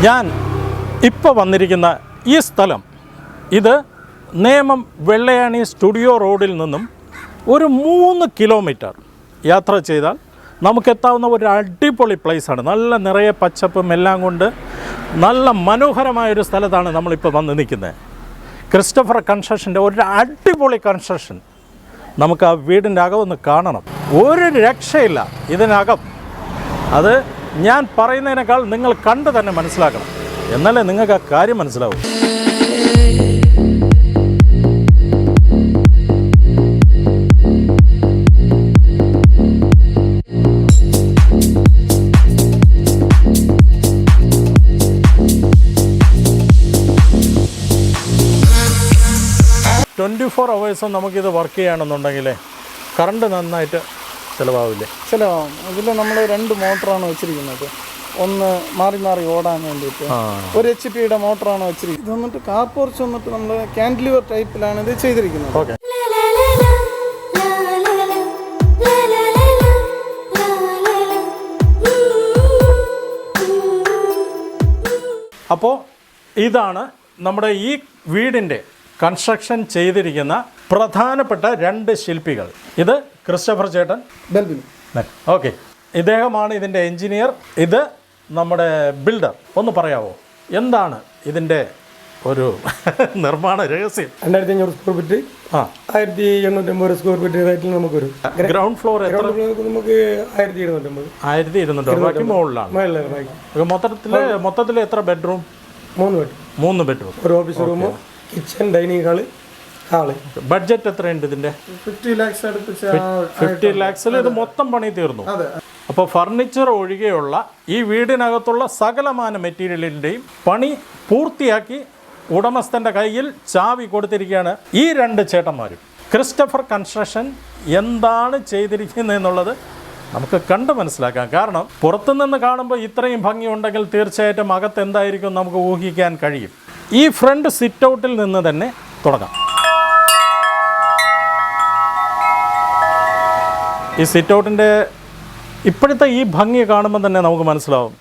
ഞാൻ ഇപ്പോൾ വന്നിരിക്കുന്ന ഈ സ്ഥലം ഇത് നേമം വെള്ളയാണി സ്റ്റുഡിയോ റോഡിൽ നിന്നും ഒരു 3 കിലോമീറ്റർ യാത്ര ചെയ്താൽ നമുക്കെത്താവുന്ന ഒരു അടിപൊളി പ്ലേസാണ്. നല്ല നിറയെ പച്ചപ്പും എല്ലാം കൊണ്ട് നല്ല മനോഹരമായൊരു സ്ഥലത്താണ് നമ്മളിപ്പോൾ വന്ന് നിൽക്കുന്നത്. ക്രിസ്റ്റഫർ കൺസ്ട്രക്ഷൻ്റെ ഒരു അടിപൊളി കൺസ്ട്രക്ഷൻ. നമുക്ക് ആ വീടിൻ്റെ അകമൊന്ന് കാണണം. ഒരു രക്ഷയില്ല ഇതിനകം. അത് ഞാൻ പറയുന്നതിനേക്കാൾ നിങ്ങൾ കണ്ട് തന്നെ മനസ്സിലാക്കണം, എന്നാലേ നിങ്ങൾക്ക് ആ കാര്യം മനസ്സിലാവും. ട്വൻറ്റി 4 അവേഴ്സും നമുക്കിത് വർക്ക് ചെയ്യുകയാണെന്നുണ്ടെങ്കിൽ കറണ്ട് നന്നായിട്ട് ചിലവാവില്ലേ? ചിലവാകും. ഇതിൽ നമ്മൾ 2 മോട്ടറാണ് വെച്ചിരിക്കുന്നത്. ഒന്ന് മാറി മാറി ഓടാൻ വേണ്ടിയിട്ട് ഒരു HP മോട്ടറാണ് വെച്ചിരിക്കുന്നത്. ഇത് വന്നിട്ട് കാർ പോർച്ച് വന്നിട്ട് നമ്മൾ ക്യാൻഡിലിവർ ടൈപ്പിലാണ് ഇത് ചെയ്തിരിക്കുന്നത്. ഓക്കെ. അപ്പോൾ ഇതാണ് നമ്മുടെ ഈ വീടിൻ്റെ കൺസ്ട്രക്ഷൻ ചെയ്തിരിക്കുന്ന പ്രധാനപ്പെട്ട 2 ശില്പികൾ. ഇത് ക്രിസ്റ്റഫർ ചേട്ടൻ, ബെൽബിൻ. ഓക്കെ, ഇദ്ദേഹമാണ് ഇതിൻ്റെ എൻജിനീയർ. ഇത് നമ്മുടെ ബിൽഡർ. ഒന്ന് പറയാമോ എന്താണ് ഇതിൻ്റെ ഒരു നിർമ്മാണ രഹസ്യം? 2500 സ്ക്വയർ ഫീറ്റ്, 1850 സ്ക്വയർ ഫീറ്റ് റേറ്റിൽ നമുക്കൊരു ഗ്രൗണ്ട് ഫ്ലോർ നമുക്ക് 1250 ബാക്കി മുകളിലാണ്. മൊത്തത്തിൽ എത്ര ബെഡ്റൂം? 3 ബെഡ്റൂം, ഒരു office room, kitchen, dining hall. Budget എത്രയുണ്ട് ഇതിന്റെ? 50 lakhs അടുപ്പിച്ച്. 50 lakhs ഇത് മൊത്തം പണി തീർന്നു. അപ്പോൾ ഫർണിച്ചർ ഒഴികെയുള്ള ഈ വീടിനകത്തുള്ള സകലമാന മെറ്റീരിയലിൻ്റെയും പണി പൂർത്തിയാക്കി ഉടമസ്ഥൻ്റെ കയ്യിൽ ചാവി കൊടുത്തിരിക്കുകയാണ് ഈ 2 ചേട്ടന്മാരും. ക്രിസ്റ്റഫർ കൺസ്ട്രക്ഷൻ എന്താണ് ചെയ്തിരിക്കുന്നതെന്നുള്ളത് നമുക്ക് കണ്ട് മനസ്സിലാക്കാം. കാരണം പുറത്തുനിന്ന് കാണുമ്പോൾ ഇത്രയും ഭംഗിയുണ്ടെങ്കിൽ തീർച്ചയായിട്ടും അകത്ത് എന്തായിരിക്കും നമുക്ക് ഊഹിക്കാൻ കഴിയും. ഈ ഫ്രണ്ട് സിറ്റ് ഔട്ടിൽ നിന്ന് തന്നെ തുടങ്ങാം. ഈ സിറ്റ് ഔട്ടിൻ്റെ ഇപ്പോഴത്തെ ഈ ഭംഗി കാണുമ്പോൾ തന്നെ നമുക്ക് മനസ്സിലാവും.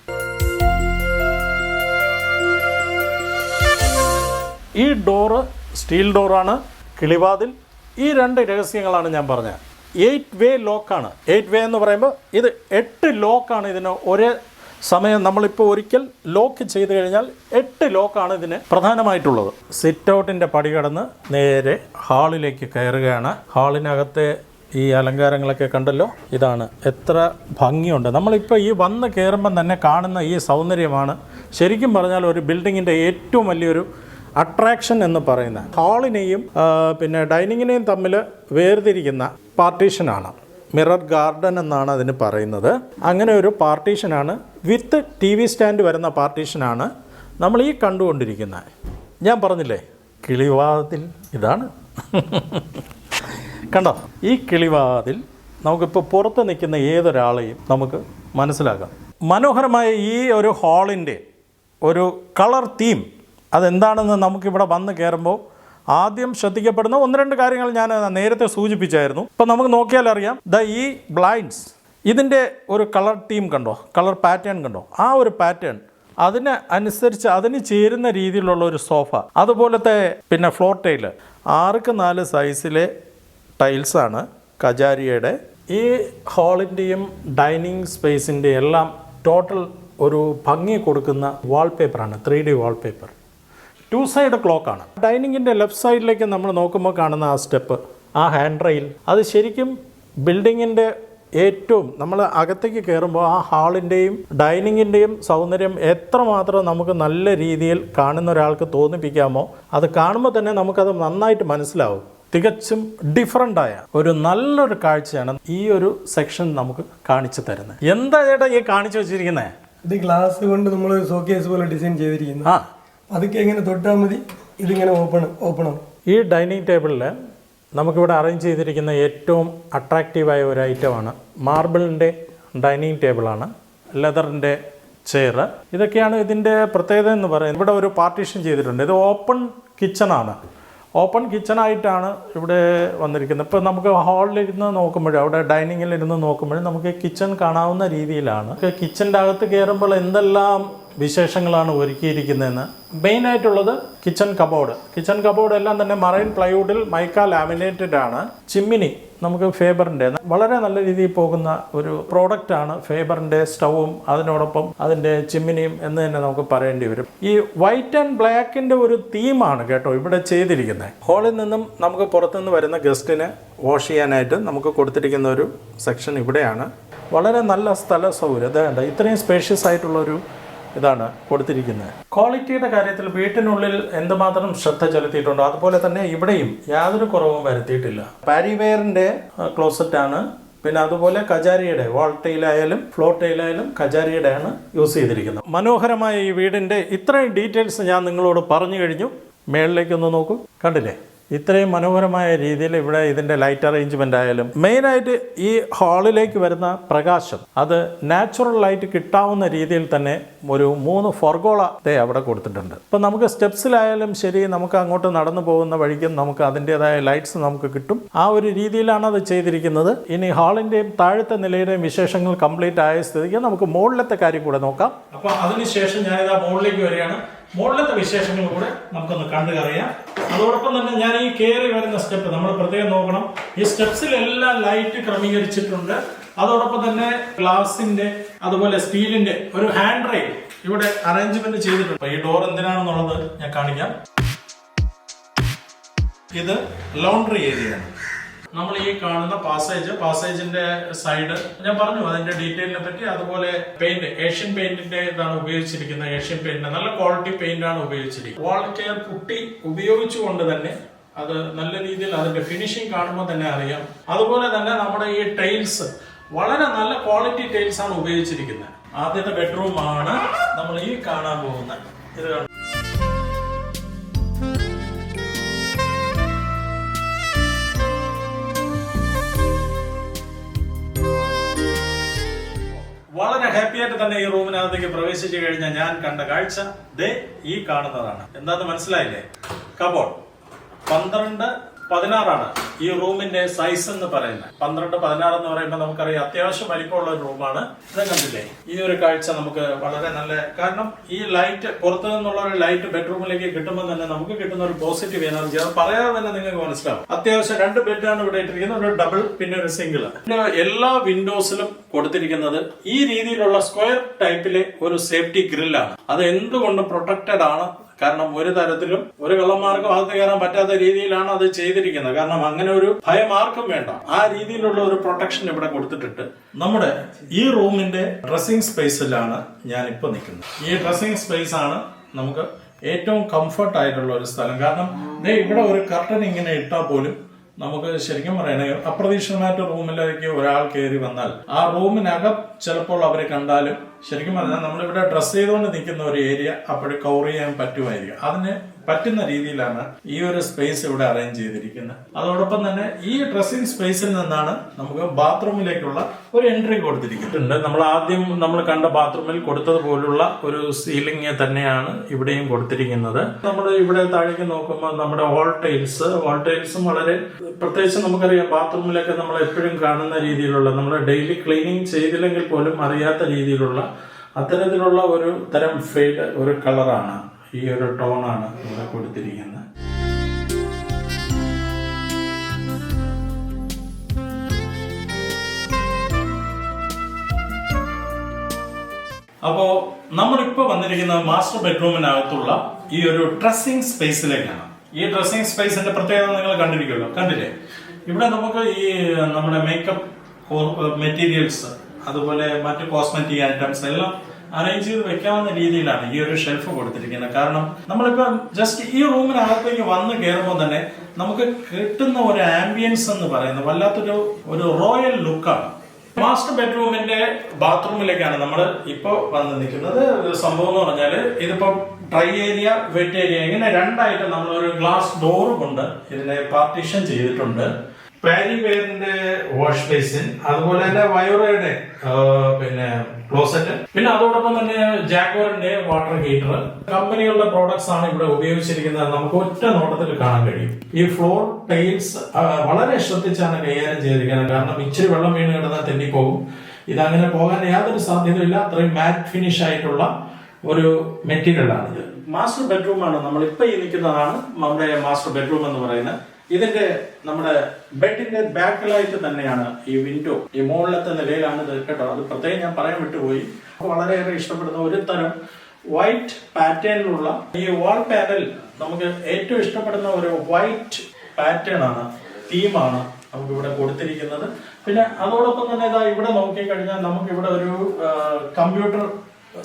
ഈ ഡോറ് സ്റ്റീൽ ഡോറാണ്, കിളിവാതിൽ. ഈ 2 രഹസ്യങ്ങളാണ് ഞാൻ പറഞ്ഞത്. 8-way ലോക്കാണ്. 8-way എന്ന് പറയുമ്പോൾ ഇത് 8 ലോക്കാണ് ഇതിന് ഒരേ സമയം. നമ്മളിപ്പോൾ ഒരിക്കൽ ലോക്ക് ചെയ്ത് കഴിഞ്ഞാൽ 8 ലോക്കാണ് ഇതിന് പ്രധാനമായിട്ടുള്ളത്. സിറ്റ് ഔട്ടിൻ്റെ പടി കടന്ന് നേരെ ഹാളിലേക്ക് കയറുകയാണ്. ഹാളിനകത്തെ ഈ അലങ്കാരങ്ങളൊക്കെ കണ്ടല്ലോ. ഇതാണ്, എത്ര ഭംഗിയുണ്ട്. നമ്മളിപ്പോൾ ഈ വന്ന് കയറുമ്പം തന്നെ കാണുന്ന ഈ സൗന്ദര്യമാണ് ശരിക്കും പറഞ്ഞാൽ ഒരു ബിൽഡിങ്ങിൻ്റെ ഏറ്റവും വലിയൊരു അട്രാക്ഷൻ എന്ന് പറയുന്നത്. ഹാളിനെയും പിന്നെ ഡൈനിങ്ങിനെയും തമ്മിൽ വേർതിരിക്കുന്ന പാർട്ടീഷനാണ്. മിറർ ഗാർഡൻ എന്നാണ് അതിന് പറയുന്നത്. അങ്ങനെ ഒരു പാർട്ടീഷനാണ്, വിത്ത് TV സ്റ്റാൻഡ് വരുന്ന പാർട്ടീഷനാണ് നമ്മൾ ഈ കണ്ടുകൊണ്ടിരിക്കുന്നത്. ഞാൻ പറഞ്ഞില്ലേ കിളിവാതിൽ ഇതാണ്. കണ്ടോ, ഈ കിളിവാതിൽ നമുക്കിപ്പോൾ പുറത്ത് നിൽക്കുന്ന ഏതൊരാളെയും നമുക്ക് മനസ്സിലാക്കാം. മനോഹരമായ ഈ ഒരു ഹാളിൻ്റെ ഒരു കളർ തീം അതെന്താണെന്ന് നമുക്കിവിടെ വന്ന് കയറുമ്പോൾ ആദ്യം ശ്രദ്ധിക്കപ്പെടുന്ന 1-2 കാര്യങ്ങൾ ഞാൻ നേരത്തെ സൂചിപ്പിച്ചായിരുന്നു. ഇപ്പം നമുക്ക് നോക്കിയാൽ അറിയാം. ഈ ബ്ലൈൻഡ്സ്, ഇതിൻ്റെ ഒരു കളർ തീം കണ്ടോ, കളർ പാറ്റേൺ കണ്ടോ? ആ ഒരു പാറ്റേൺ അതിന് അനുസരിച്ച് അതിന് ചേരുന്ന രീതിയിലുള്ള ഒരു സോഫ. അതുപോലത്തെ പിന്നെ ഫ്ലോർ ടൈല് 6x4 സൈസിലെ ടൈൽസാണ് കജാരിയുടെ. ഈ ഹാളിൻ്റെയും ഡൈനിങ് സ്പേസിൻ്റെ എല്ലാം ടോട്ടൽ ഒരു ഭംഗി കൊടുക്കുന്ന വാൾപേപ്പറാണ്, 3D വാൾപേപ്പർ. 2 സൈഡ് ക്ലോക്കാണ്. ഡൈനിങ്ങിൻ്റെ ലെഫ്റ്റ് സൈഡിലേക്ക് നമ്മൾ നോക്കുമ്പോൾ കാണുന്ന ആ സ്റ്റെപ്പ്, ആ ഹാൻഡ് റെയിൽ, അത് ശരിക്കും ബിൽഡിങ്ങിൻ്റെ ഏറ്റവും നമ്മൾ അകത്തേക്ക് കയറുമ്പോൾ ആ ഹാളിൻ്റെയും ഡൈനിങ്ങിൻ്റെയും സൗന്ദര്യം എത്രമാത്രം നമുക്ക് നല്ല രീതിയിൽ കാണുന്ന ഒരാൾക്ക് തോന്നിപ്പിക്കാമോ അത് കാണുമ്പോൾ തന്നെ നമുക്കത് നന്നായിട്ട് മനസ്സിലാവും. തികച്ചും ഡിഫറൻ്റായ ഒരു നല്ലൊരു കാഴ്ചയാണ് ഈ ഒരു സെക്ഷൻ നമുക്ക് കാണിച്ചു തരുന്നത്. എന്താ ചേട്ടാ ഈ കാണിച്ചു വെച്ചിരിക്കുന്നത്? ഇത് ഗ്ലാസ് കൊണ്ട് നമ്മൾ ഷോക്കേസ് പോലെ ഡിസൈൻ ചെയ്തിരിക്കുന്നത്. അതൊക്കെ എങ്ങനെ തൊട്ടാൽ മതി, ഇതിങ്ങനെ ഓപ്പൺ ആവും. ഈ ഡൈനിങ് ടേബിളിൽ നമുക്കിവിടെ അറേഞ്ച് ചെയ്തിരിക്കുന്ന ഏറ്റവും അട്രാക്റ്റീവായ ഒരു ഐറ്റമാണ് മാർബിളിൻ്റെ ഡൈനിങ് ടേബിളാണ്, ലെതറിൻ്റെ ചെയർ. ഇതൊക്കെയാണ് ഇതിൻ്റെ പ്രത്യേകത എന്ന് പറയുന്നത്. ഇവിടെ ഒരു പാർട്ടീഷൻ ചെയ്തിട്ടുണ്ട്. ഇത് ഓപ്പൺ കിച്ചണാണ്. ഓപ്പൺ കിച്ചണായിട്ടാണ് ഇവിടെ വന്നിരിക്കുന്നത്. ഇപ്പോൾ നമുക്ക് ഹാളിലിരുന്ന് നോക്കുമ്പോഴും അവിടെ ഡൈനിങ്ങിലിരുന്ന് നോക്കുമ്പോഴും നമുക്ക് കിച്ചൺ കാണാവുന്ന രീതിയിലാണ്. കിച്ചൻ്റെ അകത്ത് കയറുമ്പോൾ എന്തെല്ലാം വിശേഷങ്ങളാണ് ഒരുക്കിയിരിക്കുന്നതെന്ന്. മെയിനായിട്ടുള്ളത് കിച്ചൺ കബോർഡ് എല്ലാം തന്നെ മറൈൻ പ്ലൈവുഡിൽ മൈക്ക ലാമിനേറ്റഡ് ആണ്. ചിമ്മിനി നമുക്ക് ഫേബറിൻ്റെ വളരെ നല്ല രീതിയിൽ പോകുന്ന ഒരു പ്രോഡക്റ്റാണ് ഫേബറിൻ്റെ സ്റ്റൗവും അതിനോടൊപ്പം അതിൻ്റെ ചിമ്മിനിയും എന്ന് തന്നെ നമുക്ക് പറയേണ്ടി വരും. ഈ വൈറ്റ് ആൻഡ് ബ്ലാക്കിൻ്റെ ഒരു തീമാണ് കേട്ടോ ഇവിടെ ചെയ്തിരിക്കുന്നത്. ഹാളിൽ നിന്നും നമുക്ക് പുറത്തുനിന്ന് വരുന്ന ഗസ്റ്റിന് വാഷ് ചെയ്യാനായിട്ട് നമുക്ക് കൊടുത്തിരിക്കുന്ന ഒരു സെക്ഷൻ ഇവിടെയാണ്. വളരെ നല്ല സ്ഥല സൗകര്യം. അതായത് ഇത്രയും സ്പേഷ്യസ് ആയിട്ടുള്ളൊരു ഇതാണ് കൊടുത്തിരിക്കുന്നത്. ക്വാളിറ്റിയുടെ കാര്യത്തിൽ വീട്ടിനുള്ളിൽ എന്തുമാത്രം ശ്രദ്ധ ചെലുത്തിയിട്ടുണ്ടോ അതുപോലെ തന്നെ ഇവിടെയും യാതൊരു കുറവും വരുത്തിയിട്ടില്ല. പാരിവെയറിൻ്റെ ക്ലോസറ്റാണ്. പിന്നെ അതുപോലെ കജാരിയുടെ വാൾ ടൈലായാലും ഫ്ലോർ ടൈലായാലും കജാരിയുടെയാണ് യൂസ് ചെയ്തിരിക്കുന്നത്. മനോഹരമായ ഈ വീടിൻ്റെ ഇത്രയും ഡീറ്റെയിൽസ് ഞാൻ നിങ്ങളോട് പറഞ്ഞു കഴിഞ്ഞു. മേളിലേക്കൊന്ന് നോക്കൂ, കണ്ടില്ലേ? ഇത്രയും മനോഹരമായ രീതിയിൽ ഇവിടെ ഇതിൻ്റെ ലൈറ്റ് അറേഞ്ച്മെൻ്റ് ആയാലും മെയിനായിട്ട് ഈ ഹാളിലേക്ക് വരുന്ന പ്രകാശം അത് നാച്ചുറൽ ലൈറ്റ് കിട്ടാവുന്ന രീതിയിൽ തന്നെ ഒരു 3 ഫൊർഗോള അവിടെ കൊടുത്തിട്ടുണ്ട്. ഇപ്പം നമുക്ക് സ്റ്റെപ്സിലായാലും ശരി, നമുക്ക് അങ്ങോട്ട് നടന്നു പോകുന്ന വഴിക്കും നമുക്ക് അതിൻ്റെതായ ലൈറ്റ്സ് നമുക്ക് കിട്ടും. ആ ഒരു രീതിയിലാണ് അത് ചെയ്തിരിക്കുന്നത്. ഇനി ഹാളിൻ്റെയും താഴത്തെ നിലയുടെയും വിശേഷങ്ങൾ കംപ്ലീറ്റ് ആയ സ്ഥിതിക്ക് നമുക്ക് മുകളിലത്തെ കാര്യം കൂടെ നോക്കാം. അപ്പോൾ അതിനുശേഷം ഞാനിതാ മുകളിലേക്ക് വരികയാണ്. മുകളിലത്തെ വിശേഷങ്ങൾ കൂടെ നമുക്കൊന്ന് കണ്ടുകറിയാം. അതോടൊപ്പം തന്നെ ഞാൻ ഈ കയറി വരുന്ന സ്റ്റെപ്പ് നമ്മൾ പ്രത്യേകം നോക്കണം. ഈ സ്റ്റെപ്സിലെല്ലാം ലൈറ്റ് ക്രമീകരിച്ചിട്ടുണ്ട്. അതോടൊപ്പം തന്നെ ഗ്ലാസിന്റെ അതുപോലെ സ്റ്റീലിന്റെ ഒരു ഹാൻഡ് റെയിൽ ഇവിടെ അറേഞ്ച്മെന്റ് ചെയ്തിട്ടുണ്ട്. ഈ ഡോർ എന്തിനാണെന്നുള്ളത് ഞാൻ കാണിക്കാം. ഇത് ലോണ്ടറി ഏരിയയാണ്. നമ്മൾ ഈ കാണുന്ന പാസേജിന്റെ സൈഡ് ഞാൻ പറഞ്ഞു അതിന്റെ ഡീറ്റെയിലിനെ പറ്റി. അതുപോലെ പെയിന്റ് ഏഷ്യൻ പെയിന്റിന്റെ ഇതാണ് ഉപയോഗിച്ചിരിക്കുന്നത്. ഏഷ്യൻ പെയിന്റ് നല്ല ക്വാളിറ്റി പെയിന്റ് ആണ് ഉപയോഗിച്ചിരിക്കുന്നത്. വാൾ കെയർ പുട്ടി ഉപയോഗിച്ചുകൊണ്ട് തന്നെ അത് നല്ല രീതിയിൽ അതിന്റെ ഫിനിഷിംഗ് കാണുമ്പോൾ തന്നെ അറിയാം. അതുപോലെ തന്നെ നമ്മുടെ ഈ ടൈൽസ് വളരെ നല്ല ക്വാളിറ്റി ടൈൽസ് ആണ് ഉപയോഗിച്ചിരിക്കുന്നത്. ആദ്യത്തെ ബെഡ്റൂം ആണ് നമ്മൾ ഈ കാണാൻ പോകുന്നത്. ഇത് വളരെ ഹാപ്പി ആയിട്ട് തന്നെ ഈ റൂമിനകത്തേക്ക് പ്രവേശിച്ചു കഴിഞ്ഞാൽ ഞാൻ കണ്ട കാഴ്ച ദേ ഈ കാണുന്നതാണ്. എന്താന്ന് മനസ്സിലായില്ലേ? കബോർഡ് 12-16 ഈ റൂമിന്റെ സൈസ് എന്ന് പറയുന്നത്. 12-16 എന്ന് പറയുമ്പോൾ നമുക്കറിയാം അത്യാവശ്യം വലിപ്പമുള്ള ഒരു റൂമാണ്. ഇത് കണ്ടില്ലേ? ഈ ഒരു കാഴ്ച നമുക്ക് വളരെ നല്ല, കാരണം ഈ ലൈറ്റ് പുറത്തു നിന്നുള്ള ഒരു ലൈറ്റ് ബെഡ്റൂമിലേക്ക് കിട്ടുമ്പോൾ തന്നെ നമുക്ക് കിട്ടുന്ന ഒരു പോസിറ്റീവ് എനർജി അത് പറയാതെ തന്നെ നിങ്ങൾക്ക് മനസ്സിലാവും. അത്യാവശ്യം 2 ബെഡാണ് ഇവിടെ ഇട്ടിരിക്കുന്നത്, ഒരു ഡബിൾ പിന്നെ ഒരു സിംഗിൾ. പിന്നെ എല്ലാ വിൻഡോസിലും കൊടുത്തിരിക്കുന്നത് ഈ രീതിയിലുള്ള സ്ക്വയർ ടൈപ്പിലെ ഒരു സേഫ്റ്റി ഗ്രില്ലാണ്. അത് എന്തുകൊണ്ട് പ്രൊട്ടക്റ്റഡ് ആണ്. കാരണം ഒരു തരത്തിലും ഒരു കള്ളന്മാർക്കും അകത്ത് കയറാൻ പറ്റാത്ത രീതിയിലാണ് അത് ചെയ്തിരിക്കുന്നത്. കാരണം അങ്ങനെ ഒരു ഭയം ആർക്കും വേണ്ട. ആ രീതിയിലുള്ള ഒരു പ്രൊട്ടക്ഷൻ ഇവിടെ കൊടുത്തിട്ടുണ്ട്. നമ്മുടെ ഈ റൂമിന്റെ ഡ്രസ്സിംഗ് സ്പേസിലാണ് ഞാൻ ഇപ്പൊ നിൽക്കുന്നത്. ഈ ഡ്രസ്സിംഗ് സ്പേസ് ആണ് നമുക്ക് ഏറ്റവും കംഫർട്ട് ആയിട്ടുള്ള ഒരു സ്ഥലം. കാരണം ഇവിടെ ഒരു കർട്ടൻ ഇങ്ങനെ ഇട്ടാൽ പോലും നമുക്ക് ശരിക്കും പറയണേ അപ്രതീക്ഷിതമായിട്ട് റൂമിലേക്ക് ഒരാൾ കയറി വന്നാൽ ആ റൂമിനകം ചിലപ്പോൾ അവരെ കണ്ടാലും ശരിക്കും പറഞ്ഞാൽ നമ്മളിവിടെ ഡ്രസ് ചെയ്തുകൊണ്ട് നിൽക്കുന്ന ഒരു ഏരിയ അപ്പോഴും കവർ ചെയ്യാൻ പറ്റുമായിരിക്കും. അതിന് പറ്റുന്ന രീതിയിലാണ് ഈ ഒരു സ്പേസ് ഇവിടെ അറേഞ്ച് ചെയ്തിരിക്കുന്നത്. അതോടൊപ്പം തന്നെ ഈ ഡ്രസ്സിംഗ് സ്പേസിൽ നിന്നാണ് നമുക്ക് ബാത്റൂമിലേക്കുള്ള ഒരു എൻട്രി കൊടുത്തിരിക്കുന്നുണ്ട്. നമ്മൾ കണ്ട ബാത്റൂമിൽ കൊടുത്തതുപോലുള്ള ഒരു സീലിംഗ് തന്നെയാണ് ഇവിടെയും കൊടുത്തിരിക്കുന്നത്. നമ്മൾ ഇവിടെ താഴേക്ക് നോക്കുമ്പോൾ നമ്മുടെ വാൾ ടൈൽസും വളരെ പ്രത്യേകിച്ച് നമുക്കറിയാം ബാത്റൂമിലൊക്കെ നമ്മൾ എപ്പോഴും കാണുന്ന രീതിയിലുള്ള നമ്മൾ ഡെയിലി ക്ലീനിങ് ചെയ്തില്ലെങ്കിൽ പോലും അറിയാത്ത രീതിയിലുള്ള അത്തരത്തിലുള്ള ഒരു തരം ഫെയ്ഡ് ഒരു കളറാണ്, ഈ ഒരു ടോണാണ് ഇവിടെ കൊടുത്തിരിക്കുന്നത്. അപ്പോ നമ്മളിപ്പോ വന്നിരിക്കുന്നത് മാസ്റ്റർ ബെഡ്റൂമിനകത്തുള്ള ഈ ഒരു ഡ്രസ്സിംഗ് സ്പേസിലേക്കാണ്. ഈ ഡ്രസ്സിംഗ് സ്പേസിന്റെ പ്രത്യേകത നിങ്ങൾ കണ്ടില്ലേ? ഇവിടെ നമുക്ക് ഈ നമ്മുടെ മേക്കപ്പ് മെറ്റീരിയൽസ് അതുപോലെ മറ്റ് കോസ്മെറ്റിക് ഐറ്റംസ് എല്ലാം അറേഞ്ച് ചെയ്ത് വെക്കാവുന്ന രീതിയിലാണ് ഈ ഒരു ഷെൽഫ് കൊടുത്തിരിക്കുന്നത്. കാരണം നമ്മളിപ്പോ ജസ്റ്റ് ഈ റൂമിനകത്തേക്ക് വന്ന് കയറുമ്പോൾ തന്നെ നമുക്ക് കിട്ടുന്ന ഒരു ആംബിയൻസ് എന്ന് പറയുന്നത് വല്ലാത്തൊരു റോയൽ ലുക്കാണ്. മാസ്റ്റർ ബെഡ്റൂമിന്റെ ബാത്റൂമിലേക്കാണ് നമ്മൾ ഇപ്പോ വന്ന് നിൽക്കുന്നത്. സംഭവം എന്ന് പറഞ്ഞാല് ഇതിപ്പോ ഡ്രൈ ഏരിയ, വെറ്റ് ഏരിയ ഇങ്ങനെ രണ്ടായിട്ട് നമ്മളൊരു ഗ്ലാസ് ഡോർ കൊണ്ട് ഇതിനെ പാർട്ടീഷൻ ചെയ്തിട്ടുണ്ട്. പാരിവെയറിന്റെ വാഷ് ബേസിൻ, അതുപോലെ തന്നെ വയോറയുടെ പിന്നെ ക്ലോസറ്റ്, പിന്നെ അതോടൊപ്പം തന്നെ ജാഗ്വാറിന്റെ വാട്ടർ ഹീറ്റർ, കമ്പനികളുടെ പ്രോഡക്ട്സ് ആണ് ഇവിടെ ഉപയോഗിച്ചിരിക്കുന്നത്. നമുക്ക് ഒറ്റ നോട്ടത്തിൽ കാണാൻ കഴിയും. ഈ ഫ്ലോർ ടൈൽസ് വളരെ ശ്രദ്ധിച്ചാണ് കൈകാര്യം ചെയ്തിരിക്കുന്നത്. കാരണം ഇച്ചിരി വെള്ളം വീണ് കിടന്നാൽ തെന്നിപ്പോകും. ഇതങ്ങനെ പോകാൻ യാതൊരു സാധ്യതയില്ല. അത്രയും മാറ്റ് ഫിനിഷ് ആയിട്ടുള്ള ഒരു മെറ്റീരിയലാണിത്. മാസ്റ്റർ ബെഡ്റൂമാണ് നമ്മളിപ്പോൾ ഈ നിൽക്കുന്നതാണ് നമ്മുടെ മാസ്റ്റർ ബെഡ്റൂം എന്ന് പറയുന്നത്. ഇതിന്റെ നമ്മുടെ ബെഡിന്റെ ബാക്കിലായിട്ട് തന്നെയാണ് ഈ വിൻഡോ. ഈ മുകളിലത്തെ നിലയിലാണ് ഇത് കേട്ടോ. അത് പ്രത്യേകം ഞാൻ പറയാൻ വിട്ടുപോയി. വളരെയേറെ ഇഷ്ടപ്പെടുന്ന ഒരു തരം വൈറ്റ് പാറ്റേണിലുള്ള ഈ വാൾ പാനൽ നമുക്ക് ഏറ്റവും ഇഷ്ടപ്പെടുന്ന ഒരു വൈറ്റ് പാറ്റേൺ ആണ്, തീമാണ് നമുക്ക് ഇവിടെ കൊടുത്തിരിക്കുന്നത്. പിന്നെ അതോടൊപ്പം തന്നെ ഇതാ ഇവിടെ നോക്കിക്കഴിഞ്ഞാൽ നമുക്ക് ഇവിടെ ഒരു കമ്പ്യൂട്ടർ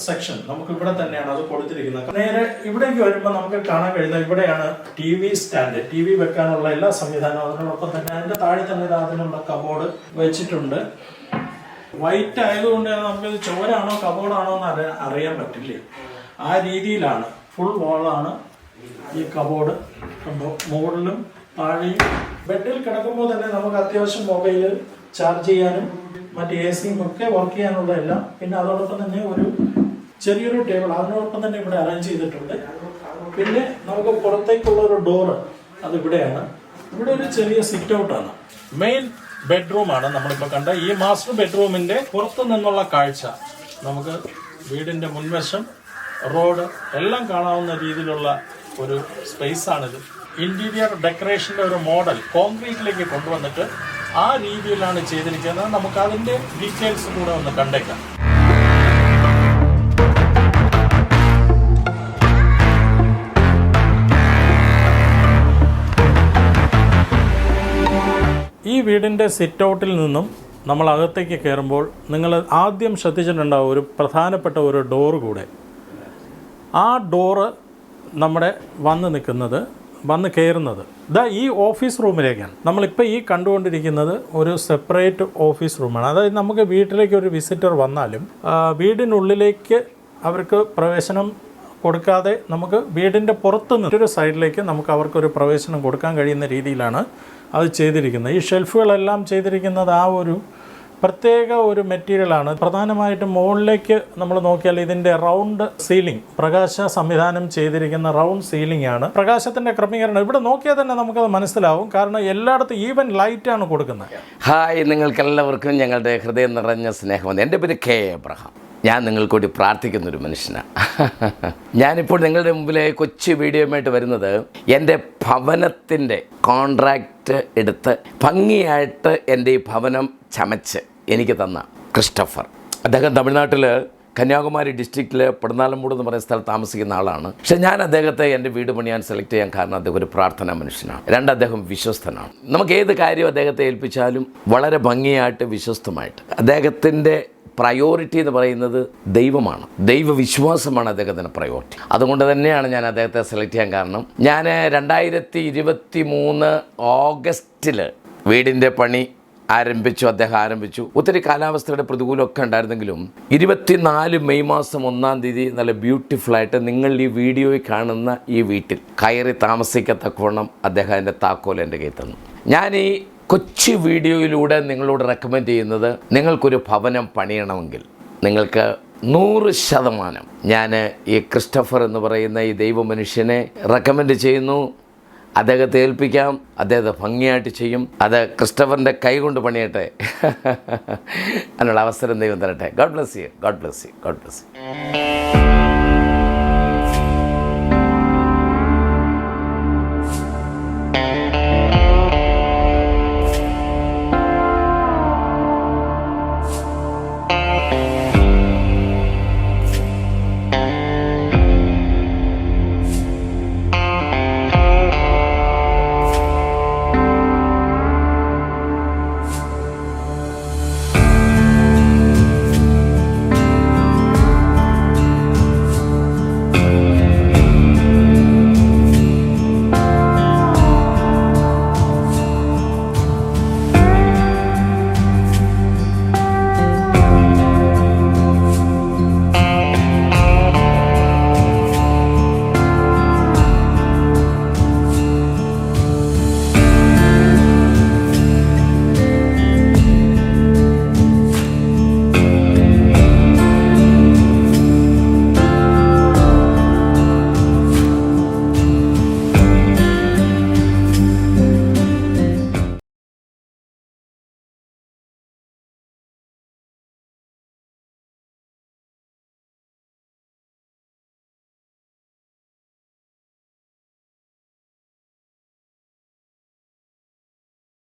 സെക്ഷൻ നമുക്ക് ഇവിടെ തന്നെയാണ് അത് കൊടുത്തിരിക്കുന്നത്. നേരെ ഇവിടേക്ക് വരുമ്പോൾ നമുക്ക് കാണാൻ കഴിയുന്നത് ഇവിടെയാണ് TV സ്റ്റാൻഡ്, TV വെക്കാനുള്ള എല്ലാ സംവിധാനവും. അതിനോടൊപ്പം തന്നെ അതിന്റെ താഴെ തന്നെ അതിനുള്ള കബോർഡ് വെച്ചിട്ടുണ്ട്. വൈറ്റ് ആയതുകൊണ്ട് നമുക്കിത് ചോരാണോ കബോർഡാണോ എന്ന് അറിയാൻ പറ്റില്ല. ആ രീതിയിലാണ്, ഫുൾ വാളാണ് ഈ കബോർഡ്. മുകളിലും താഴെയും ബെഡിൽ കിടക്കുമ്പോൾ തന്നെ നമുക്ക് അത്യാവശ്യം മൊബൈൽ ചാർജ് ചെയ്യാനും മറ്റ് AC ഒക്കെ വർക്ക് ചെയ്യാനുള്ള എല്ലാം. പിന്നെ അതോടൊപ്പം തന്നെ ഒരു ചെറിയൊരു ടേബിൾ അതിനോടൊപ്പം തന്നെ ഇവിടെ അറേഞ്ച് ചെയ്തിട്ടുണ്ട്. പിന്നെ നമുക്ക് പുറത്തേക്കുള്ള ഒരു ഡോറ് അത് ഇവിടെയാണ്. ഇവിടെ ഒരു ചെറിയ സിറ്റ് ഔട്ടാണ്. മെയിൻ ബെഡ്റൂമാണ് നമ്മളിപ്പോൾ കണ്ട ഈ മാസ്റ്റർ ബെഡ്റൂമിന്റെ പുറത്തു നിന്നുള്ള കാഴ്ച. നമുക്ക് വീടിന്റെ മുൻവശം, റോഡ് എല്ലാം കാണാവുന്ന രീതിയിലുള്ള ഒരു സ്പേസ് ആണിത്. ഇന്റീരിയർ ഡെക്കറേഷന്റെ ഒരു മോഡൽ കോൺക്രീറ്റിലേക്ക് കൊണ്ടുവന്നിട്ട് ആ രീതിയിലാണ് ചെയ്തിരിക്കുന്നത്. നമുക്ക് അതിന്റെ ഡീറ്റെയിൽസ് കൂടെ ഒന്ന് കണ്ടേക്കാം. ഈ വീടിൻ്റെ സിറ്റ് ഔട്ടിൽ നിന്നും നമ്മൾ അകത്തേക്ക് കയറുമ്പോൾ നിങ്ങൾ ആദ്യം ശ്രദ്ധിച്ചിട്ടുണ്ടാവും ഒരു പ്രധാനപ്പെട്ട ഒരു ഡോറ് കൂടെ. ആ ഡോറ് നമ്മുടെ വന്ന് കയറുന്നത് ഈ ഓഫീസ് റൂമിലേക്കാണ്. നമ്മളിപ്പോൾ ഈ കണ്ടുകൊണ്ടിരിക്കുന്നത് ഒരു സെപ്പറേറ്റ് ഓഫീസ് റൂമാണ്. അതായത് നമുക്ക് വീട്ടിലേക്ക് ഒരു വിസിറ്റർ വന്നാലും വീടിനുള്ളിലേക്ക് അവർക്ക് പ്രവേശനം കൊടുക്കാതെ നമുക്ക് വീടിൻ്റെ പുറത്ത് നിന്നൊരു സൈഡിലേക്ക് നമുക്ക് അവർക്കൊരു പ്രവേശനം കൊടുക്കാൻ കഴിയുന്ന രീതിയിലാണ് അത് ചെയ്തിരിക്കുന്നത്. ഈ ഷെൽഫുകളെല്ലാം ചെയ്തിരിക്കുന്നത് ആ ഒരു പ്രത്യേക ഒരു മെറ്റീരിയലാണ്. പ്രധാനമായിട്ടും മുകളിലേക്ക് നമ്മൾ നോക്കിയാൽ ഇതിൻ്റെ റൗണ്ട് സീലിംഗ്, പ്രകാശ സംവിധാനം ചെയ്തിരിക്കുന്ന റൗണ്ട് സീലിംഗ് ആണ്. പ്രകാശത്തിൻ്റെ ക്രമീകരണം ഇവിടെ നോക്കിയാൽ തന്നെ നമുക്കത് മനസ്സിലാവും. കാരണം എല്ലായിടത്തും ഈവൻ ലൈറ്റാണ് കൊടുക്കുന്നത്. ഹായ്, നിങ്ങൾക്കെല്ലാവർക്കും ഞങ്ങളുടെ ഹൃദയം നിറഞ്ഞ സ്നേഹം. എൻ്റെ പേര് K. എബ്രഹാം. ഞാൻ നിങ്ങൾക്ക് വേണ്ടി പ്രാർത്ഥിക്കുന്നൊരു മനുഷ്യനാണ്. ഞാനിപ്പോൾ നിങ്ങളുടെ മുമ്പിലെ കൊച്ചു വീഡിയോയുമായിട്ട് വരുന്നത് എൻ്റെ ഭവനത്തിൻ്റെ കോൺട്രാക്റ്റ് എടുത്ത് ഭംഗിയായിട്ട് എൻ്റെ ഈ ഭവനം ചമച്ച് എനിക്ക് തന്ന ക്രിസ്റ്റഫർ. അദ്ദേഹം തമിഴ്നാട്ടിൽ കന്യാകുമാരി ഡിസ്ട്രിക്റ്റിൽ പടനാലമൂട് എന്ന് പറയുന്ന സ്ഥലത്ത് താമസിക്കുന്ന ആളാണ്. പക്ഷേ ഞാൻ അദ്ദേഹത്തെ എൻ്റെ വീട് പണിയാൻ സെലക്ട് ചെയ്യാൻ കാരണം അദ്ദേഹം ഒരു പ്രാർത്ഥനാ മനുഷ്യനാണ്. അദ്ദേഹം വിശ്വസ്തനാണ്. നമുക്ക് ഏത് കാര്യം അദ്ദേഹത്തെ ഏൽപ്പിച്ചാലും വളരെ ഭംഗിയായിട്ട് വിശ്വസ്തമായിട്ട്. അദ്ദേഹത്തിൻ്റെ പ്രയോറിറ്റി എന്ന് പറയുന്നത് ദൈവമാണ്, ദൈവവിശ്വാസമാണ് അദ്ദേഹത്തിൻ്റെ പ്രയോറിറ്റി. അതുകൊണ്ട് തന്നെയാണ് ഞാൻ അദ്ദേഹത്തെ സെലക്ട് ചെയ്യാൻ കാരണം. ഞാൻ 2023 ഓഗസ്റ്റിൽ വീടിൻ്റെ പണി അദ്ദേഹം ആരംഭിച്ചു. ഒത്തിരി കാലാവസ്ഥയുടെ പ്രതികൂലമൊക്കെ ഉണ്ടായിരുന്നെങ്കിലും 24 മെയ് മാസം 1-ാം തീയതി നല്ല ബ്യൂട്ടിഫുള്ളായിട്ട് നിങ്ങൾ ഈ വീഡിയോയിൽ കാണുന്ന ഈ വീട്ടിൽ കയറി താമസിക്കത്തക്കവണ്ണം അദ്ദേഹം എൻ്റെ താക്കോൽ എൻ്റെ കയ്യിൽ തന്നു. ഞാൻ ഈ കൊച്ചു വീഡിയോയിലൂടെ നിങ്ങളോട് റെക്കമെൻഡ് ചെയ്യുന്നത്, നിങ്ങൾക്കൊരു ഭവനം പണിയണമെങ്കിൽ നിങ്ങൾക്ക് 100% ഞാൻ ഈ ക്രിസ്റ്റഫർ എന്ന് പറയുന്ന ഈ ദൈവമനുഷ്യനെ റെക്കമെൻഡ് ചെയ്യുന്നു. അദ്ദേഹത്തെ ഏൽപ്പിക്കാം, അദ്ദേഹത്തെ ഭംഗിയായിട്ട് ചെയ്യും. അത് ക്രിസ്റ്റഫറിൻ്റെ കൈ കൊണ്ട് പണിയട്ടെ. അതിനുള്ള അവസരം ദൈവം തരട്ടെ. God bless you.